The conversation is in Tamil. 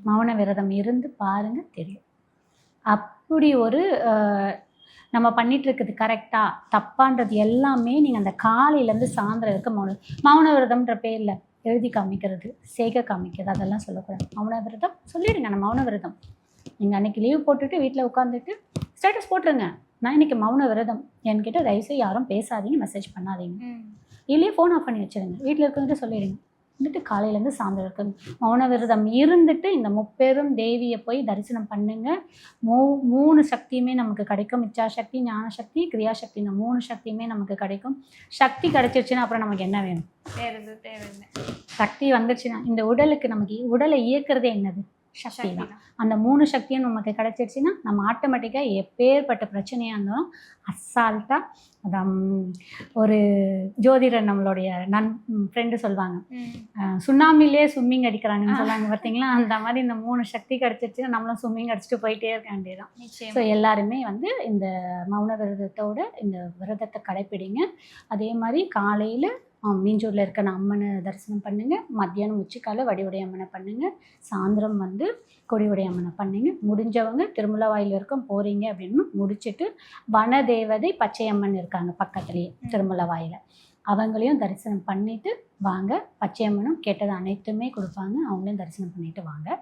மௌன விரதம் இருந்து பாருங்க தெரியும். அப்படி ஒரு நம்ம பண்ணிட்டு இருக்கிறது கரெக்டா தப்பான்றது எல்லாமே நீங்கள் அந்த காலையிலேருந்து சாயந்தரம் இருக்க மௌன விரதம்ன்ற பேரில் எழுதி காமிக்கிறது, செய்க காமிக்கிறது அதெல்லாம் சொல்லக்கூடாது. மௌன விரதம் சொல்லிடுங்க. நான் மௌன விரதம் நீங்கள் அன்றைக்கி லீவ் போட்டுட்டு வீட்டில் உட்காந்துட்டு ஸ்டேட்டஸ் போட்டுருங்க. நான் இன்றைக்கி மௌன விரதம் என்கிட்ட தயவுசெய்து யாரும் பேசாதீங்க, மெசேஜ் பண்ணாதீங்க, இல்லையே ஃபோன் ஆஃப் பண்ணி வச்சுருங்க. வீட்டில் இருக்கிறவங்க சொல்லிடுங்க. வந்துட்டு காலையிலேருந்து சாயந்தரம் இருக்குங்க மௌன விரதம் இருந்துட்டு இந்த முப்பெரும் தேவியை போய் தரிசனம் பண்ணுங்க. 3 சக்தியுமே நமக்கு கிடைக்கும். இச்சாசக்தி, ஞானசக்தி, கிரியாசக்தி. இந்த 3 சக்தியுமே நமக்கு கிடைக்கும். சக்தி கிடைச்சிருச்சுன்னா அப்புறம் நமக்கு என்ன வேணும்? தேவையில்லை. சக்தி வந்துருச்சுன்னா இந்த உடலுக்கு நமக்கு உடலை இயக்கிறதே என்னது? சக்தி தான். அந்த 3 சக்தியும் நமக்கு கிடைச்சிருச்சுன்னா நம்ம ஆட்டோமேட்டிக்காக எப்பேற்பட்ட பிரச்சனையாக இருந்தாலும் அசால்ட்டாக அதான். ஒரு ஜோதிடர் நம்மளுடைய ஃப்ரெண்டு சொல்லுவாங்க, சுண்ணாமிலே ஸ்விம்மிங் அடிக்கிறாங்கன்னு சொல்லுவாங்க பார்த்தீங்களா? அந்த மாதிரி இந்த 3 சக்தி கிடச்சிருச்சுன்னா நம்மளும் ஸ்விம்மிங் அடிச்சுட்டு போயிட்டே இருக்க வேண்டியதான். ஸோ எல்லாருமே வந்து இந்த மௌன விரதத்தோட இந்த விரதத்தை கடைப்பிடிங்க. அதே மாதிரி காலையில் மீஞ்சூரில் இருக்க அம்மனை தரிசனம் பண்ணுங்கள். மத்தியானம் உச்சிக்கால வடிவுடைய அம்மனை பண்ணுங்கள். சாயந்தரம் வந்து கொடிவுடைய அம்மனை பண்ணுங்க. முடிஞ்சவங்க திருமலவாயில் இருக்கும் போகிறீங்க அப்படின்னு முடிச்சுட்டு வனதேவதை பச்சையம்மன் இருக்காங்க பக்கத்துலேயே திருமலவாயில், அவங்களையும் தரிசனம் பண்ணிவிட்டு வாங்க. பச்சையம்மனும் கேட்டது அனைத்துமே கொடுப்பாங்க. அவங்களையும் தரிசனம் பண்ணிவிட்டு வாங்க.